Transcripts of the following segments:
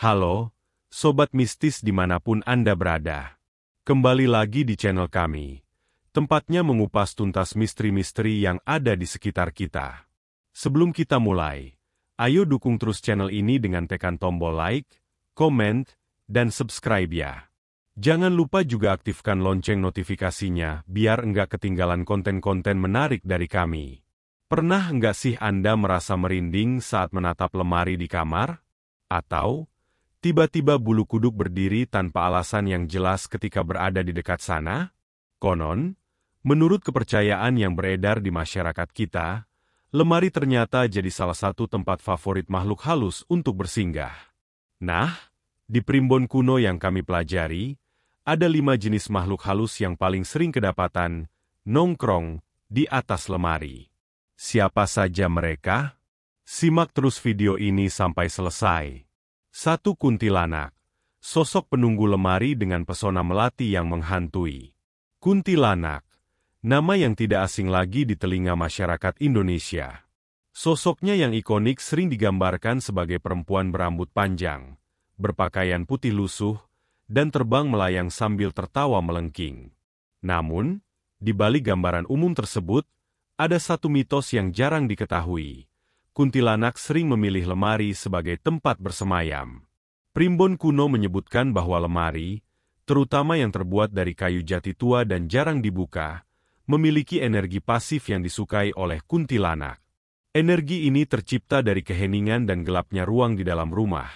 Halo, Sobat Mistis dimanapun Anda berada. Kembali lagi di channel kami. Tempatnya mengupas tuntas misteri-misteri yang ada di sekitar kita. Sebelum kita mulai, ayo dukung terus channel ini dengan tekan tombol like, komen, dan subscribe ya. Jangan lupa juga aktifkan lonceng notifikasinya biar enggak ketinggalan konten-konten menarik dari kami. Pernah enggak sih Anda merasa merinding saat menatap lemari di kamar? Atau tiba-tiba bulu kuduk berdiri tanpa alasan yang jelas ketika berada di dekat sana? Konon, menurut kepercayaan yang beredar di masyarakat kita, lemari ternyata jadi salah satu tempat favorit makhluk halus untuk bersinggah. Nah, di primbon kuno yang kami pelajari, ada 5 jenis makhluk halus yang paling sering kedapatan nongkrong di atas lemari. Siapa saja mereka? Simak terus video ini sampai selesai. 1. Kuntilanak. Sosok penunggu lemari dengan pesona melati yang menghantui. Kuntilanak. Nama yang tidak asing lagi di telinga masyarakat Indonesia. Sosoknya yang ikonik sering digambarkan sebagai perempuan berambut panjang, berpakaian putih lusuh, dan terbang melayang sambil tertawa melengking. Namun, di balik gambaran umum tersebut, ada satu mitos yang jarang diketahui. Kuntilanak sering memilih lemari sebagai tempat bersemayam. Primbon kuno menyebutkan bahwa lemari, terutama yang terbuat dari kayu jati tua dan jarang dibuka, memiliki energi pasif yang disukai oleh kuntilanak. Energi ini tercipta dari keheningan dan gelapnya ruang di dalam rumah,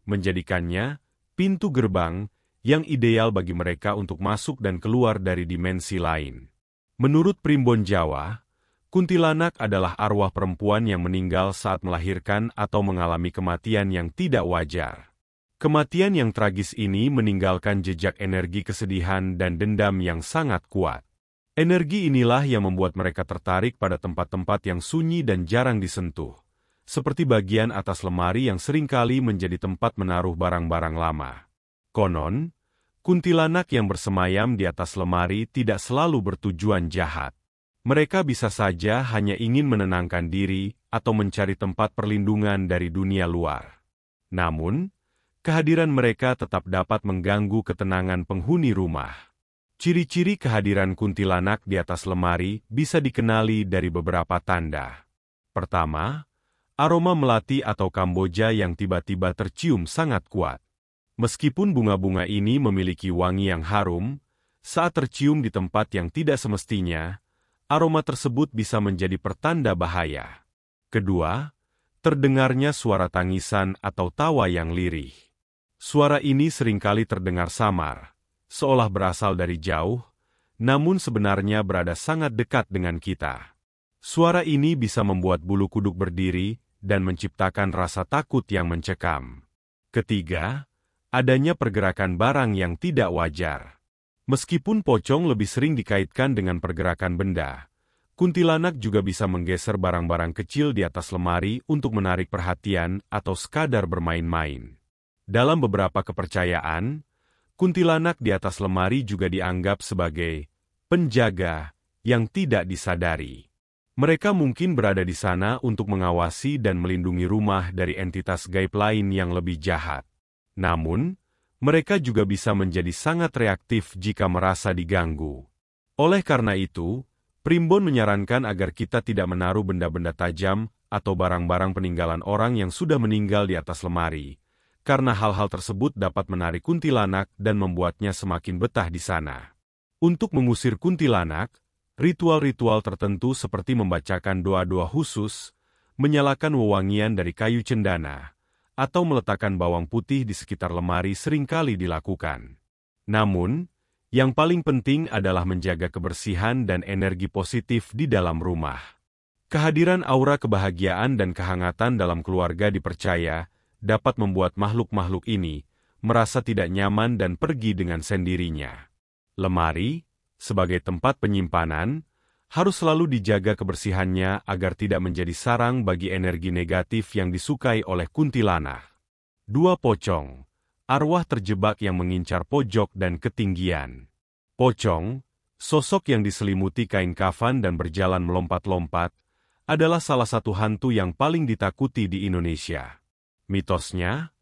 menjadikannya pintu gerbang yang ideal bagi mereka untuk masuk dan keluar dari dimensi lain. Menurut primbon Jawa, kuntilanak adalah arwah perempuan yang meninggal saat melahirkan atau mengalami kematian yang tidak wajar. Kematian yang tragis ini meninggalkan jejak energi kesedihan dan dendam yang sangat kuat. Energi inilah yang membuat mereka tertarik pada tempat-tempat yang sunyi dan jarang disentuh, seperti bagian atas lemari yang seringkali menjadi tempat menaruh barang-barang lama. Konon, kuntilanak yang bersemayam di atas lemari tidak selalu bertujuan jahat. Mereka bisa saja hanya ingin menenangkan diri atau mencari tempat perlindungan dari dunia luar. Namun, kehadiran mereka tetap dapat mengganggu ketenangan penghuni rumah. Ciri-ciri kehadiran kuntilanak di atas lemari bisa dikenali dari beberapa tanda. Pertama, aroma melati atau kamboja yang tiba-tiba tercium sangat kuat. Meskipun bunga-bunga ini memiliki wangi yang harum, saat tercium di tempat yang tidak semestinya, aroma tersebut bisa menjadi pertanda bahaya. Kedua, terdengarnya suara tangisan atau tawa yang lirih. Suara ini seringkali terdengar samar, seolah berasal dari jauh, namun sebenarnya berada sangat dekat dengan kita. Suara ini bisa membuat bulu kuduk berdiri dan menciptakan rasa takut yang mencekam. Ketiga, adanya pergerakan barang yang tidak wajar. Meskipun pocong lebih sering dikaitkan dengan pergerakan benda, kuntilanak juga bisa menggeser barang-barang kecil di atas lemari untuk menarik perhatian atau sekadar bermain-main. Dalam beberapa kepercayaan, kuntilanak di atas lemari juga dianggap sebagai penjaga yang tidak disadari. Mereka mungkin berada di sana untuk mengawasi dan melindungi rumah dari entitas gaib lain yang lebih jahat. Namun, mereka juga bisa menjadi sangat reaktif jika merasa diganggu. Oleh karena itu, primbon menyarankan agar kita tidak menaruh benda-benda tajam atau barang-barang peninggalan orang yang sudah meninggal di atas lemari, karena hal-hal tersebut dapat menarik kuntilanak dan membuatnya semakin betah di sana. Untuk mengusir kuntilanak, ritual-ritual tertentu seperti membacakan doa-doa khusus, menyalakan wewangian dari kayu cendana, atau meletakkan bawang putih di sekitar lemari seringkali dilakukan. Namun, yang paling penting adalah menjaga kebersihan dan energi positif di dalam rumah. Kehadiran aura kebahagiaan dan kehangatan dalam keluarga dipercaya dapat membuat makhluk-makhluk ini merasa tidak nyaman dan pergi dengan sendirinya. Lemari, sebagai tempat penyimpanan, harus selalu dijaga kebersihannya agar tidak menjadi sarang bagi energi negatif yang disukai oleh kuntilanak. 2. Pocong. Arwah terjebak yang mengincar pojok dan ketinggian. Pocong, sosok yang diselimuti kain kafan dan berjalan melompat-lompat, adalah salah satu hantu yang paling ditakuti di Indonesia. Mitosnya,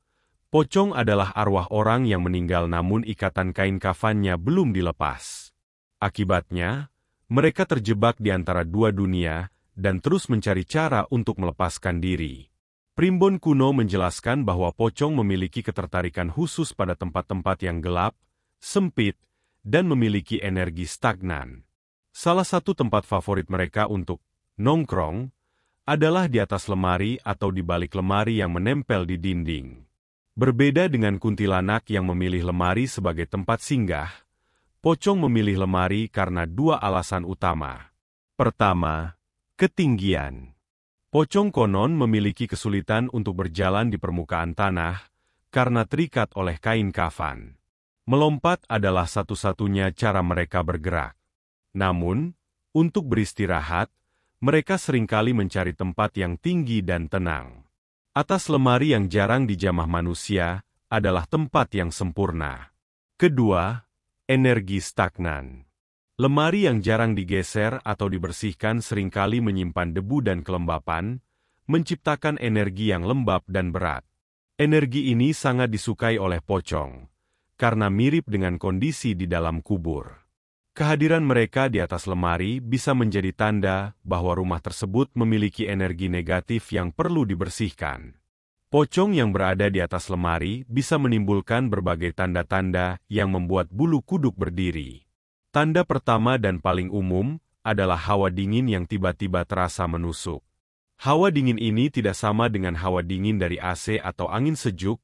Pocong adalah arwah orang yang meninggal namun ikatan kain kafannya belum dilepas. Akibatnya, mereka terjebak di antara dua dunia dan terus mencari cara untuk melepaskan diri. Primbon kuno menjelaskan bahwa pocong memiliki ketertarikan khusus pada tempat-tempat yang gelap, sempit, dan memiliki energi stagnan. Salah satu tempat favorit mereka untuk nongkrong adalah di atas lemari atau di balik lemari yang menempel di dinding. Berbeda dengan kuntilanak yang memilih lemari sebagai tempat singgah, pocong memilih lemari karena dua alasan utama. Pertama, ketinggian. Pocong konon memiliki kesulitan untuk berjalan di permukaan tanah karena terikat oleh kain kafan. Melompat adalah satu-satunya cara mereka bergerak. Namun, untuk beristirahat, mereka seringkali mencari tempat yang tinggi dan tenang. Atas lemari yang jarang dijamah manusia adalah tempat yang sempurna. Kedua, energi stagnan. Lemari yang jarang digeser atau dibersihkan seringkali menyimpan debu dan kelembapan, menciptakan energi yang lembab dan berat. Energi ini sangat disukai oleh pocong, karena mirip dengan kondisi di dalam kubur. Kehadiran mereka di atas lemari bisa menjadi tanda bahwa rumah tersebut memiliki energi negatif yang perlu dibersihkan. Pocong yang berada di atas lemari bisa menimbulkan berbagai tanda-tanda yang membuat bulu kuduk berdiri. Tanda pertama dan paling umum adalah hawa dingin yang tiba-tiba terasa menusuk. Hawa dingin ini tidak sama dengan hawa dingin dari AC atau angin sejuk,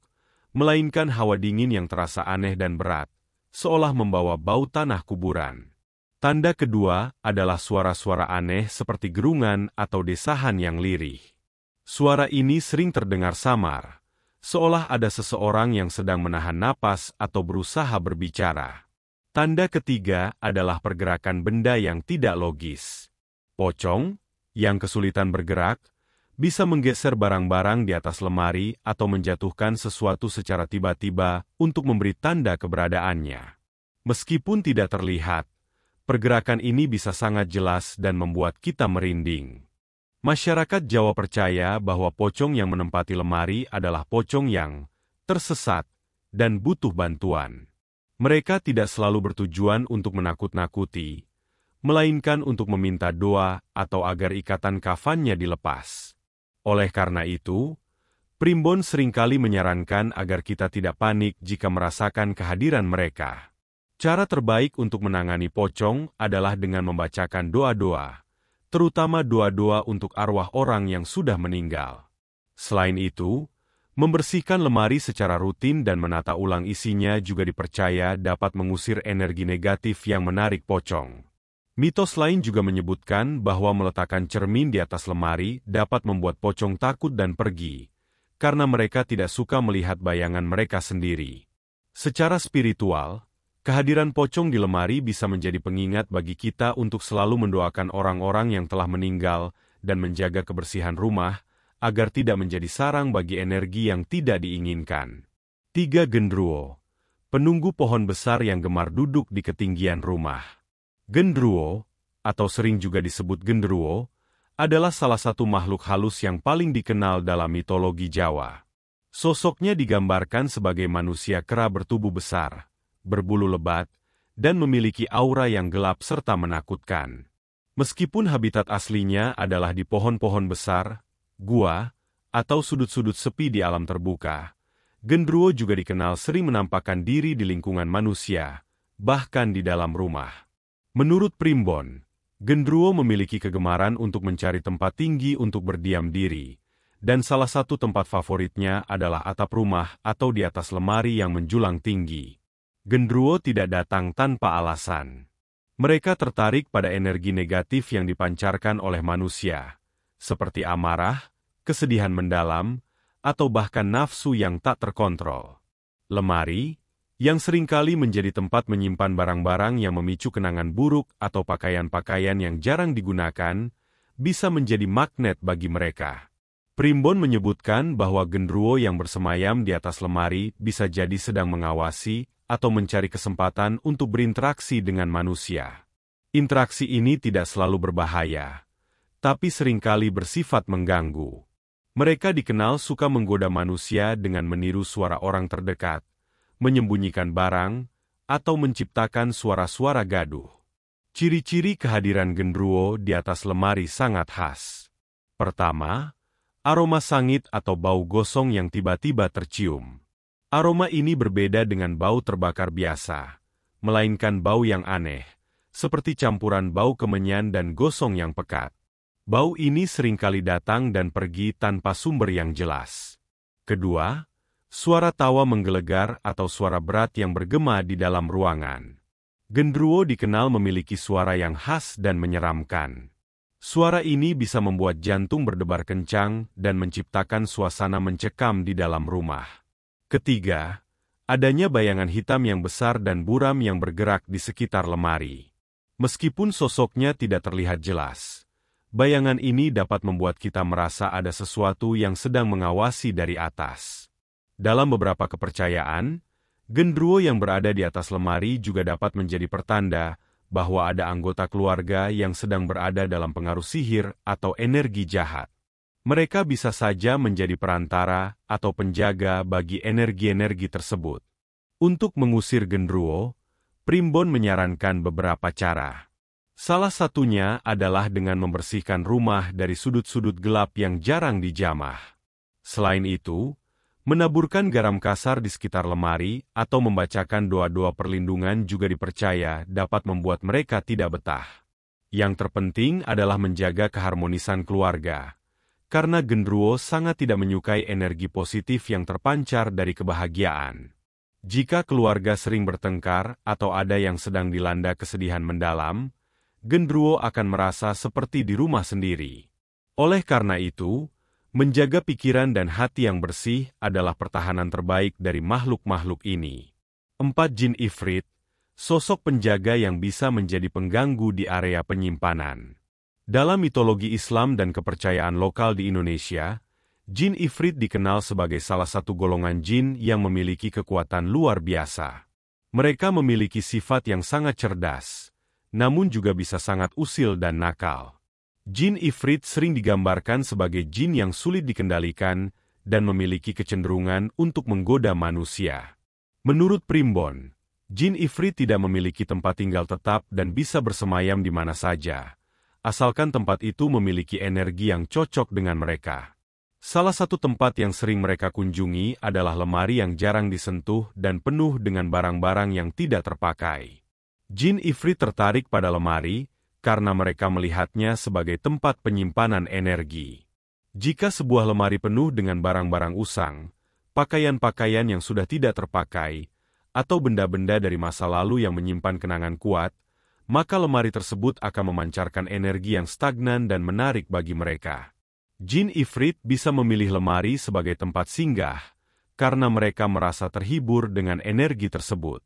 melainkan hawa dingin yang terasa aneh dan berat, seolah membawa bau tanah kuburan. Tanda kedua adalah suara-suara aneh seperti gerungan atau desahan yang lirih. Suara ini sering terdengar samar, seolah ada seseorang yang sedang menahan napas atau berusaha berbicara. Tanda ketiga adalah pergerakan benda yang tidak logis. Pocong, yang kesulitan bergerak, bisa menggeser barang-barang di atas lemari atau menjatuhkan sesuatu secara tiba-tiba untuk memberi tanda keberadaannya. Meskipun tidak terlihat, pergerakan ini bisa sangat jelas dan membuat kita merinding. Masyarakat Jawa percaya bahwa pocong yang menempati lemari adalah pocong yang tersesat dan butuh bantuan. Mereka tidak selalu bertujuan untuk menakut-nakuti, melainkan untuk meminta doa atau agar ikatan kafannya dilepas. Oleh karena itu, Primbon seringkali menyarankan agar kita tidak panik jika merasakan kehadiran mereka. Cara terbaik untuk menangani pocong adalah dengan membacakan doa-doa, terutama doa-doa untuk arwah orang yang sudah meninggal. Selain itu, membersihkan lemari secara rutin dan menata ulang isinya juga dipercaya dapat mengusir energi negatif yang menarik pocong. Mitos lain juga menyebutkan bahwa meletakkan cermin di atas lemari dapat membuat pocong takut dan pergi, karena mereka tidak suka melihat bayangan mereka sendiri. Secara spiritual, kehadiran pocong di lemari bisa menjadi pengingat bagi kita untuk selalu mendoakan orang-orang yang telah meninggal dan menjaga kebersihan rumah, agar tidak menjadi sarang bagi energi yang tidak diinginkan. 3. Gendruwo, penunggu pohon besar yang gemar duduk di ketinggian rumah. Gendruwo, atau sering juga disebut genderuwo, adalah salah satu makhluk halus yang paling dikenal dalam mitologi Jawa. Sosoknya digambarkan sebagai manusia kera bertubuh besar, berbulu lebat, dan memiliki aura yang gelap serta menakutkan. Meskipun habitat aslinya adalah di pohon-pohon besar, gua, atau sudut-sudut sepi di alam terbuka, genderuwo juga dikenal sering menampakkan diri di lingkungan manusia, bahkan di dalam rumah. Menurut Primbon, genderuwo memiliki kegemaran untuk mencari tempat tinggi untuk berdiam diri, dan salah satu tempat favoritnya adalah atap rumah atau di atas lemari yang menjulang tinggi. Genderuwo tidak datang tanpa alasan. Mereka tertarik pada energi negatif yang dipancarkan oleh manusia, seperti amarah, kesedihan mendalam, atau bahkan nafsu yang tak terkontrol. Lemari, yang seringkali menjadi tempat menyimpan barang-barang yang memicu kenangan buruk atau pakaian-pakaian yang jarang digunakan, bisa menjadi magnet bagi mereka. Primbon menyebutkan bahwa genderuwo yang bersemayam di atas lemari bisa jadi sedang mengawasi atau mencari kesempatan untuk berinteraksi dengan manusia. Interaksi ini tidak selalu berbahaya, tapi seringkali bersifat mengganggu. Mereka dikenal suka menggoda manusia dengan meniru suara orang terdekat, menyembunyikan barang, atau menciptakan suara-suara gaduh. Ciri-ciri kehadiran genderuwo di atas lemari sangat khas. Pertama, aroma sangit atau bau gosong yang tiba-tiba tercium. Aroma ini berbeda dengan bau terbakar biasa, melainkan bau yang aneh, seperti campuran bau kemenyan dan gosong yang pekat. Bau ini seringkali datang dan pergi tanpa sumber yang jelas. Kedua, suara tawa menggelegar atau suara berat yang bergema di dalam ruangan. Genderuwo dikenal memiliki suara yang khas dan menyeramkan. Suara ini bisa membuat jantung berdebar kencang dan menciptakan suasana mencekam di dalam rumah. Ketiga, adanya bayangan hitam yang besar dan buram yang bergerak di sekitar lemari. Meskipun sosoknya tidak terlihat jelas, bayangan ini dapat membuat kita merasa ada sesuatu yang sedang mengawasi dari atas. Dalam beberapa kepercayaan, genderuwo yang berada di atas lemari juga dapat menjadi pertanda bahwa ada anggota keluarga yang sedang berada dalam pengaruh sihir atau energi jahat. Mereka bisa saja menjadi perantara atau penjaga bagi energi-energi tersebut. Untuk mengusir genderuwo, Primbon menyarankan beberapa cara. Salah satunya adalah dengan membersihkan rumah dari sudut-sudut gelap yang jarang dijamah. Selain itu, menaburkan garam kasar di sekitar lemari atau membacakan doa-doa perlindungan juga dipercaya dapat membuat mereka tidak betah. Yang terpenting adalah menjaga keharmonisan keluarga, karena genderuwo sangat tidak menyukai energi positif yang terpancar dari kebahagiaan. Jika keluarga sering bertengkar atau ada yang sedang dilanda kesedihan mendalam, genderuwo akan merasa seperti di rumah sendiri. Oleh karena itu, menjaga pikiran dan hati yang bersih adalah pertahanan terbaik dari makhluk-makhluk ini. 4. Jin Ifrit, sosok penjaga yang bisa menjadi pengganggu di area penyimpanan. Dalam mitologi Islam dan kepercayaan lokal di Indonesia, Jin Ifrit dikenal sebagai salah satu golongan jin yang memiliki kekuatan luar biasa. Mereka memiliki sifat yang sangat cerdas, namun juga bisa sangat usil dan nakal. Jin Ifrit sering digambarkan sebagai jin yang sulit dikendalikan dan memiliki kecenderungan untuk menggoda manusia. Menurut Primbon, Jin Ifrit tidak memiliki tempat tinggal tetap dan bisa bersemayam di mana saja, asalkan tempat itu memiliki energi yang cocok dengan mereka. Salah satu tempat yang sering mereka kunjungi adalah lemari yang jarang disentuh dan penuh dengan barang-barang yang tidak terpakai. Jin Ifrit tertarik pada lemari karena mereka melihatnya sebagai tempat penyimpanan energi. Jika sebuah lemari penuh dengan barang-barang usang, pakaian-pakaian yang sudah tidak terpakai, atau benda-benda dari masa lalu yang menyimpan kenangan kuat, maka lemari tersebut akan memancarkan energi yang stagnan dan menarik bagi mereka. Jin Ifrit bisa memilih lemari sebagai tempat singgah, karena mereka merasa terhibur dengan energi tersebut.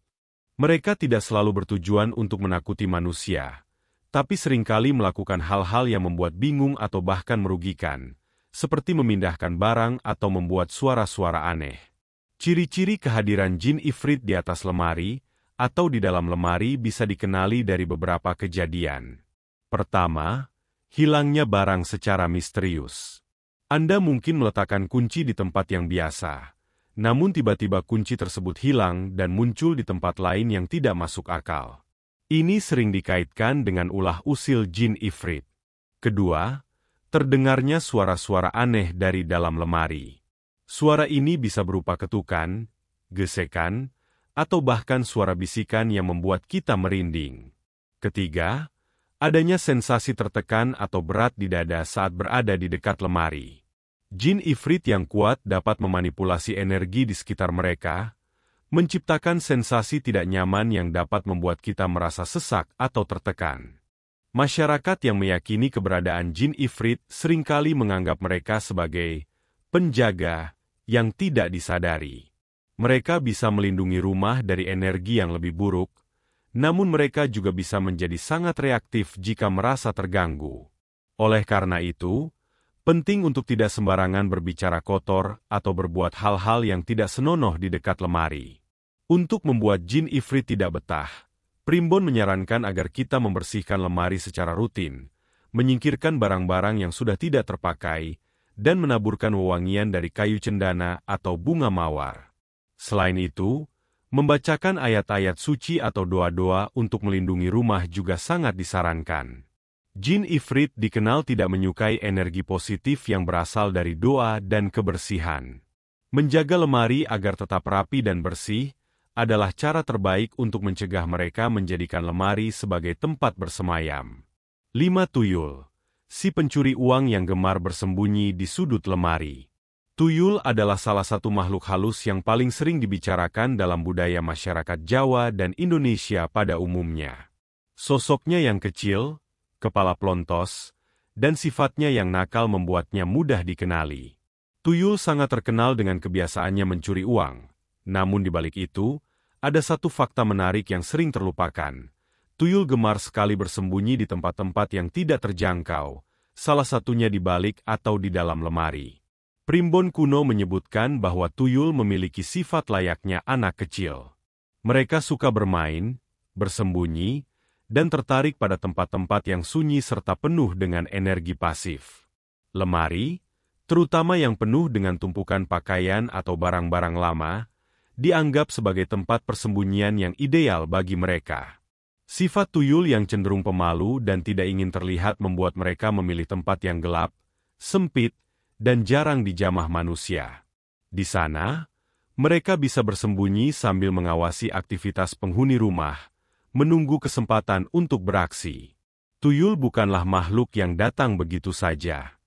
Mereka tidak selalu bertujuan untuk menakuti manusia, tapi seringkali melakukan hal-hal yang membuat bingung atau bahkan merugikan, seperti memindahkan barang atau membuat suara-suara aneh. Ciri-ciri kehadiran Jin Ifrit di atas lemari atau di dalam lemari bisa dikenali dari beberapa kejadian. Pertama, hilangnya barang secara misterius. Anda mungkin meletakkan kunci di tempat yang biasa, namun tiba-tiba kunci tersebut hilang dan muncul di tempat lain yang tidak masuk akal. Ini sering dikaitkan dengan ulah usil Jin Ifrit. Kedua, terdengarnya suara-suara aneh dari dalam lemari. Suara ini bisa berupa ketukan, gesekan, atau bahkan suara bisikan yang membuat kita merinding. Ketiga, adanya sensasi tertekan atau berat di dada saat berada di dekat lemari. Jin Ifrit yang kuat dapat memanipulasi energi di sekitar mereka, menciptakan sensasi tidak nyaman yang dapat membuat kita merasa sesak atau tertekan. Masyarakat yang meyakini keberadaan Jin Ifrit seringkali menganggap mereka sebagai penjaga yang tidak disadari. Mereka bisa melindungi rumah dari energi yang lebih buruk, namun mereka juga bisa menjadi sangat reaktif jika merasa terganggu. Oleh karena itu, penting untuk tidak sembarangan berbicara kotor atau berbuat hal-hal yang tidak senonoh di dekat lemari. Untuk membuat Jin Ifrit tidak betah, Primbon menyarankan agar kita membersihkan lemari secara rutin, menyingkirkan barang-barang yang sudah tidak terpakai, dan menaburkan wewangian dari kayu cendana atau bunga mawar. Selain itu, membacakan ayat-ayat suci atau doa-doa untuk melindungi rumah juga sangat disarankan. Jin Ifrit dikenal tidak menyukai energi positif yang berasal dari doa dan kebersihan. Menjaga lemari agar tetap rapi dan bersih adalah cara terbaik untuk mencegah mereka menjadikan lemari sebagai tempat bersemayam. 5. Tuyul, si pencuri uang yang gemar bersembunyi di sudut lemari. Tuyul adalah salah satu makhluk halus yang paling sering dibicarakan dalam budaya masyarakat Jawa dan Indonesia pada umumnya. Sosoknya yang kecil, kepala plontos, dan sifatnya yang nakal membuatnya mudah dikenali. Tuyul sangat terkenal dengan kebiasaannya mencuri uang. Namun di balik itu, ada satu fakta menarik yang sering terlupakan. Tuyul gemar sekali bersembunyi di tempat-tempat yang tidak terjangkau, salah satunya di balik atau di dalam lemari. Primbon kuno menyebutkan bahwa tuyul memiliki sifat layaknya anak kecil. Mereka suka bermain, bersembunyi, dan tertarik pada tempat-tempat yang sunyi serta penuh dengan energi pasif. Lemari, terutama yang penuh dengan tumpukan pakaian atau barang-barang lama, dianggap sebagai tempat persembunyian yang ideal bagi mereka. Sifat tuyul yang cenderung pemalu dan tidak ingin terlihat membuat mereka memilih tempat yang gelap, sempit, dan jarang dijamah manusia. Di sana, mereka bisa bersembunyi sambil mengawasi aktivitas penghuni rumah, menunggu kesempatan untuk beraksi. Tuyul bukanlah makhluk yang datang begitu saja.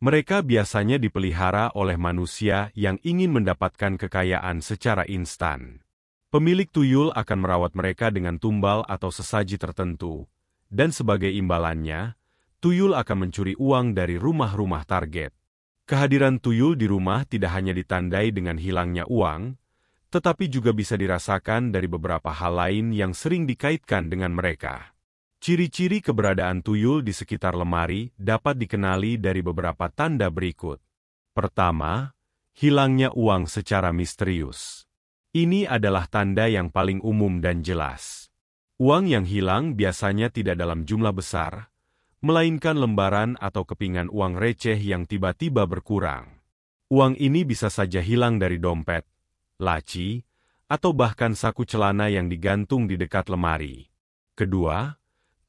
Mereka biasanya dipelihara oleh manusia yang ingin mendapatkan kekayaan secara instan. Pemilik tuyul akan merawat mereka dengan tumbal atau sesaji tertentu, dan sebagai imbalannya, tuyul akan mencuri uang dari rumah-rumah target. Kehadiran tuyul di rumah tidak hanya ditandai dengan hilangnya uang, tetapi juga bisa dirasakan dari beberapa hal lain yang sering dikaitkan dengan mereka. Ciri-ciri keberadaan tuyul di sekitar lemari dapat dikenali dari beberapa tanda berikut. Pertama, hilangnya uang secara misterius. Ini adalah tanda yang paling umum dan jelas. Uang yang hilang biasanya tidak dalam jumlah besar, melainkan lembaran atau kepingan uang receh yang tiba-tiba berkurang. Uang ini bisa saja hilang dari dompet, laci, atau bahkan saku celana yang digantung di dekat lemari. Kedua,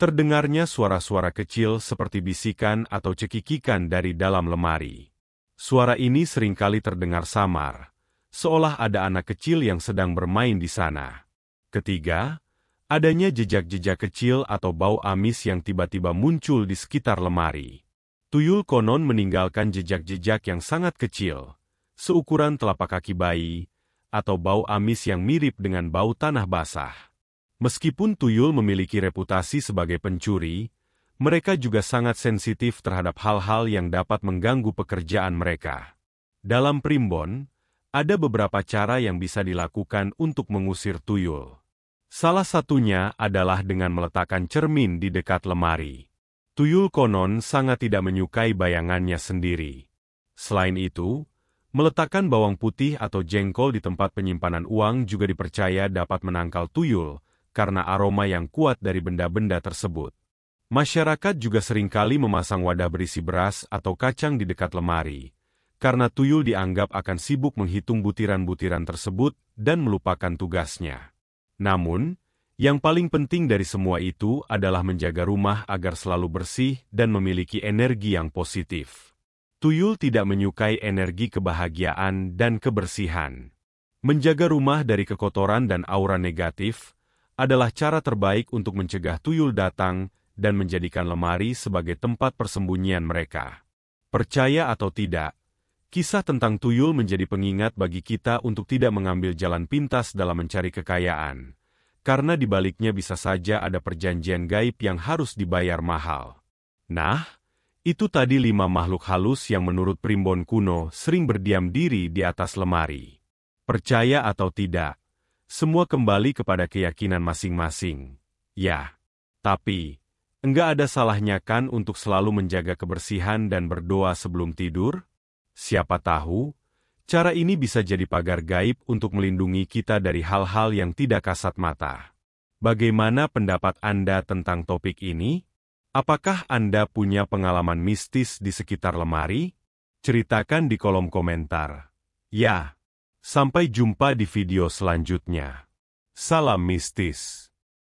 terdengarnya suara-suara kecil seperti bisikan atau cekikikan dari dalam lemari. Suara ini seringkali terdengar samar, seolah ada anak kecil yang sedang bermain di sana. Ketiga, adanya jejak-jejak kecil atau bau amis yang tiba-tiba muncul di sekitar lemari. Tuyul konon meninggalkan jejak-jejak yang sangat kecil, seukuran telapak kaki bayi, atau bau amis yang mirip dengan bau tanah basah. Meskipun tuyul memiliki reputasi sebagai pencuri, mereka juga sangat sensitif terhadap hal-hal yang dapat mengganggu pekerjaan mereka. Dalam primbon, ada beberapa cara yang bisa dilakukan untuk mengusir tuyul. Salah satunya adalah dengan meletakkan cermin di dekat lemari. Tuyul konon sangat tidak menyukai bayangannya sendiri. Selain itu, meletakkan bawang putih atau jengkol di tempat penyimpanan uang juga dipercaya dapat menangkal tuyul karena aroma yang kuat dari benda-benda tersebut. Masyarakat juga seringkali memasang wadah berisi beras atau kacang di dekat lemari, karena tuyul dianggap akan sibuk menghitung butiran-butiran tersebut dan melupakan tugasnya. Namun, yang paling penting dari semua itu adalah menjaga rumah agar selalu bersih dan memiliki energi yang positif. Tuyul tidak menyukai energi kebahagiaan dan kebersihan. Menjaga rumah dari kekotoran dan aura negatif adalah cara terbaik untuk mencegah tuyul datang dan menjadikan lemari sebagai tempat persembunyian mereka. Percaya atau tidak, kisah tentang tuyul menjadi pengingat bagi kita untuk tidak mengambil jalan pintas dalam mencari kekayaan, karena di baliknya bisa saja ada perjanjian gaib yang harus dibayar mahal. Nah, itu tadi 5 makhluk halus yang menurut primbon kuno sering berdiam diri di atas lemari. Percaya atau tidak, semua kembali kepada keyakinan masing-masing. Ya, tapi, enggak ada salahnya kan untuk selalu menjaga kebersihan dan berdoa sebelum tidur? Siapa tahu, cara ini bisa jadi pagar gaib untuk melindungi kita dari hal-hal yang tidak kasat mata. Bagaimana pendapat Anda tentang topik ini? Apakah Anda punya pengalaman mistis di sekitar lemari? Ceritakan di kolom komentar. Ya, sampai jumpa di video selanjutnya. Salam mistis.